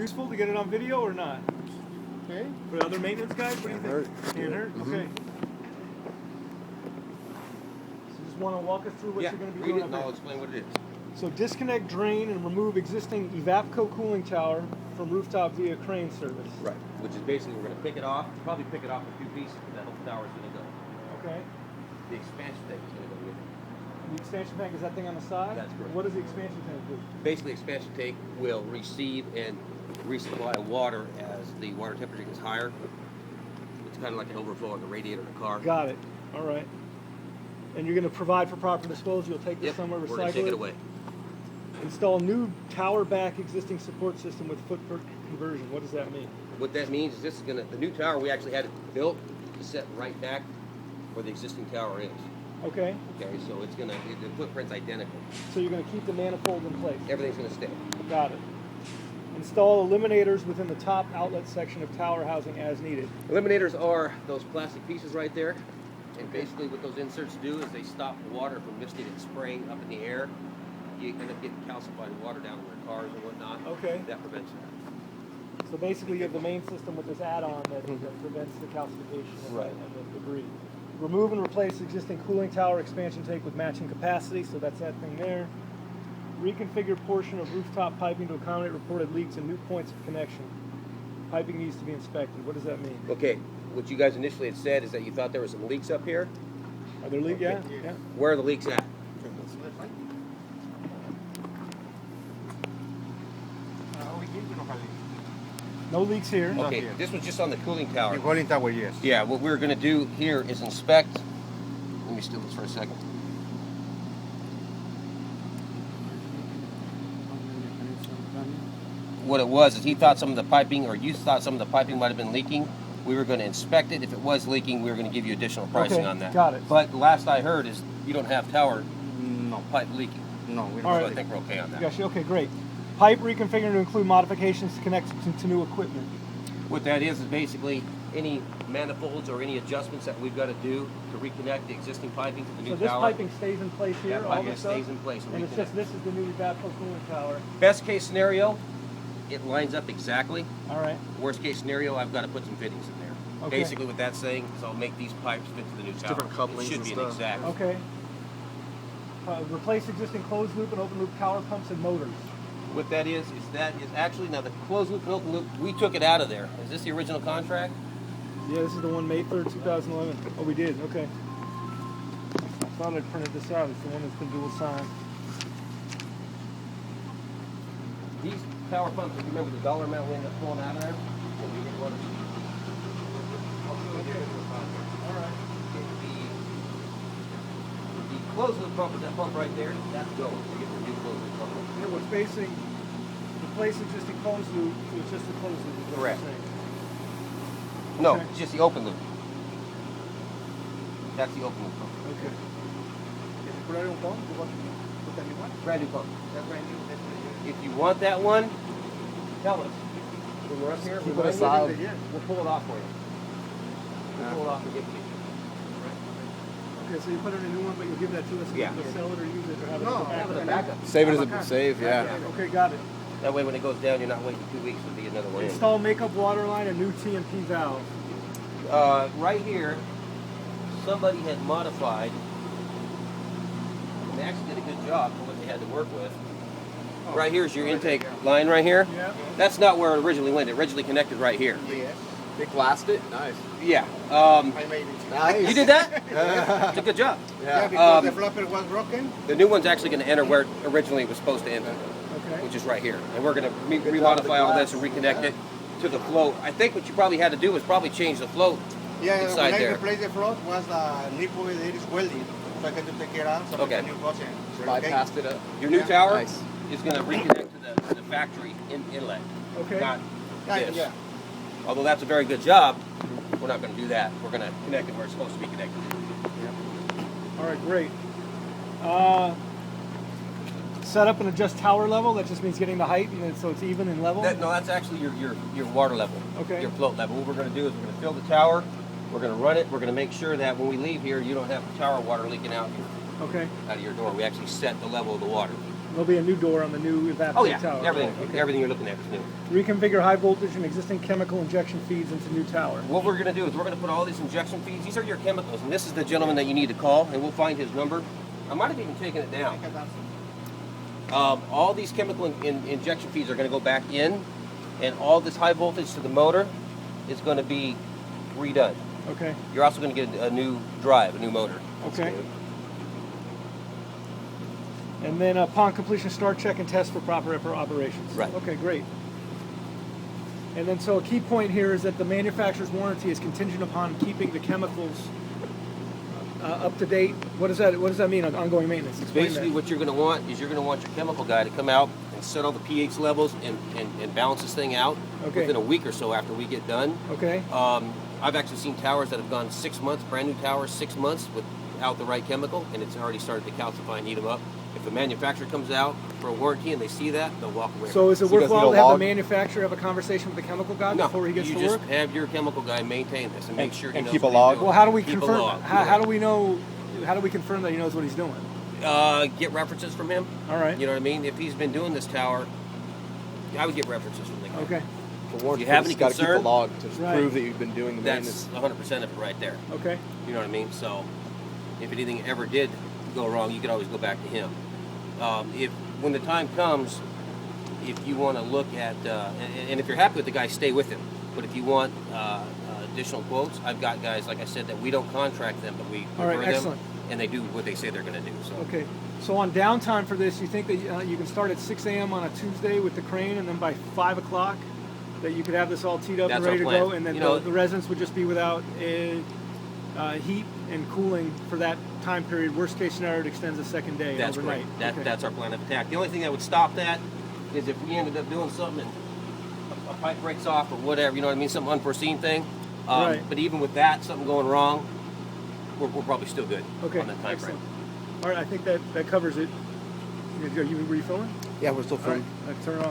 Useful to get it on video or not? Okay. For other maintenance guys, what do you think? Can't hurt? Okay. So just want to walk us through what you're going to be doing. Read it and I'll explain what it is. So disconnect, drain, and remove existing Evapco cooling tower from rooftop via crane service. Right. Which is basically we're going to pick it off, probably pick it off a few pieces, but that whole tower is going to go. Okay. The expansion tank is going to go with it. And the expansion tank is that thing on the side? That's correct. What does the expansion tank do? Basically, expansion tank will receive and resupply water as the water temperature gets higher. It's kind of like an overflow of the radiator in a car. Got it. All right. And you're going to provide for proper disposal. You'll take this somewhere, recycle we're going to take it away. Install new tower back existing support system with footprint conversion. What does that mean? What that means is this is going to, the new tower, we actually had it built to set right back where the existing tower is. Okay. Okay, so it's going to, the footprint's identical. So you're going to keep the manifold in place? Everything's going to stay. Got it. Install eliminators within the top outlet section of tower housing as needed. Eliminators are those plastic pieces right there. And basically what those inserts do is they stop water from misting and spraying up in the air. You end up getting calcified water down in your cars and whatnot. Okay. That prevents that. So basically you have the main system with this add-on that prevents the calcification and, Right. and the debris. Remove and replace existing cooling tower expansion tank with matching capacity, so that's that thing there. Reconfigure portion of rooftop piping to accommodate reported leaks and new points of connection. Piping needs to be inspected. What does that mean? Okay, what you guys initially had said is that you thought there were some leaks up here. Are there leaks? Yeah. Where are the leaks at? No leaks here. Okay, this was just on the cooling tower. The cooling tower, yes. Yeah, what we're going to do here is inspect. Let me steal this for a second. What it was is he thought some of the piping, or you thought some of the piping might have been leaking. We were going to inspect it. If it was leaking, we were going to give you additional pricing on that. Got it. But the last I heard is you don't have tower No, pipe leaking. no, we don't. All So right. I think we're okay on that. Gotcha. Okay, great. Pipe reconfigured to include modifications to connect to new equipment. What that is basically any manifolds or any adjustments that we've got to do to reconnect the existing piping to the new So this tower. piping stays in place here, That all piping this stuff? stays in place. And it's just, this is the new Evapco cooling tower. Best case scenario, it lines up exactly. All right. Worst case scenario, I've got to put some fittings in there. Okay. Basically what that's saying is I'll make these pipes fit to the new tower. different couplings It should and be an stuff. exact. Okay. Replace existing closed loop and open loop tower pumps and motors. What that is actually, now the closed loop and open loop, we took it out of there. Is this the original contract? Yeah, this is the one May 3rd, 2011. Oh, we did. Okay. I thought I printed this out. It's the one that's been dual signed. These tower pumps, if you remember the dollar amount we ended up pulling out of there? When we did one. All right. The closed loop pump is that pump right there. That's going. We get the new closed loop pump. Yeah, we're facing replace existing closed loop with just the closed loop. is what Correct. you're saying. No, Okay. it's just the open loop. That's the open loop pump. Okay. Brand new pump. If you want that one, tell us. When we're up here, Keep it aside. we'll pull it off for you. We'll pull it off and give it to you. Okay, so you put in a new one, but you'll give that to us. Yeah. We'll sell it or use it or have it No, as a have it as a backup. backup. Save it as a save, yeah. Okay, got it. That way when it goes down, you're not waiting 2 weeks to be another one in. Install makeup water line and new TMP valve. Right here, somebody had modified, and they actually did a good job for what they had to work with. Right here's your intake line right here. Yeah. That's not where it originally went. It originally connected right here. Yes. They glassed it? Nice. Yeah. I made it. Nice. You did that? It's a good job. Yeah, Yeah. because the flapper was broken. The new one's actually going to enter where it originally was supposed to enter, Okay. which is right here. And we're going to remodify all this and reconnect it to the float. I think what you probably had to do was probably change the float Yeah, inside when I there. replaced the float was the nipple that is welded. So I had to take it out so Okay. the new goes in. Bypassed it up. Your new Yeah. tower Nice. is going to reconnect to the factory inlet, Okay. not this. Yeah. Although that's a very good job, we're not going to do that. We're going to connect it where it's supposed to be connected. All right, great. Set up and adjust tower level. That just means getting the height and then so it's even and level. No, that's actually your water level, Okay. your float level. What we're going to do is we're going to fill the tower, we're going to run it, we're going to make sure that when we leave here, you don't have tower water leaking out Okay. of your door. We actually set the level of the water. There'll be a new door on the new evaporator Oh yeah, tower. everything, Okay. everything you're looking at is new. Reconfigure high voltage and existing chemical injection feeds into new tower. What we're going to do is we're going to put all these injection feeds. These are your chemicals, and this is the gentleman that you need to call, and we'll find his number. I might have even taken it down. All these chemical injection feeds are going to go back in, and all this high voltage to the motor is going to be redone. Okay. You're also going to get a new drive, a new motor. Okay. And then upon completion, start, check, and test for proper operations. Right. Okay, great. And then so a key point here is that the manufacturer's warranty is contingent upon keeping the chemicals up to date. What does that mean on ongoing maintenance? Explain Basically, that. what you're going to want is you're going to want your chemical guy to come out and set all the pH levels and balance this thing out Okay. within a week or so after we get done. Okay. I've actually seen towers that have gone 6 months, brand new towers, 6 months without the right chemical, and it's already started to calcify and eat them up. If the manufacturer comes out for a warranty and they see that, they'll walk away. So is it So you guys worthwhile need to a have the log? manufacturer have a conversation with the chemical guy No, before he gets you to just work? have your chemical guy maintain this and make sure he and knows keep what a log? he's doing. Well, how do we Keep a confirm? log, How yeah. do we know? How do we confirm that he knows what he's doing? Get references from him. All right. You know what I mean? If he's been doing this tower, I would get references from the guy. Okay. For warranty, If you have any got to keep the concern, log to Right. prove that you've been doing the That's maintenance. 100% of it right there. Okay. You know what I mean? So if anything ever did go wrong, you could always go back to him. When the time comes, if you want to look at, and if you're happy with the guy, stay with him. But if you want additional quotes, I've got guys, like I said, that we don't contract them, but we All right, refer them, excellent. and they do what they say they're going to do. So Okay. So on downtime for this, you think that you can start at 6 a.m. on a Tuesday with the crane, and then by 5 o'clock that you could have this all teed up and That's our ready to plan. go, and then You know- the residents would just be without heat and cooling for that time period. Worst case scenario, it extends a second day that's overnight. great. Okay. That's our plan of attack. The only thing that would stop that is if we ended up doing something and a pipe breaks off or whatever, you know what I mean, some unforeseen thing. Right. But even with that, something going wrong, we're probably still good Okay. on that time frame. Excellent. All right. I think that covers it. Are you refilling? Yeah, we're still All right. filming. Turn it off.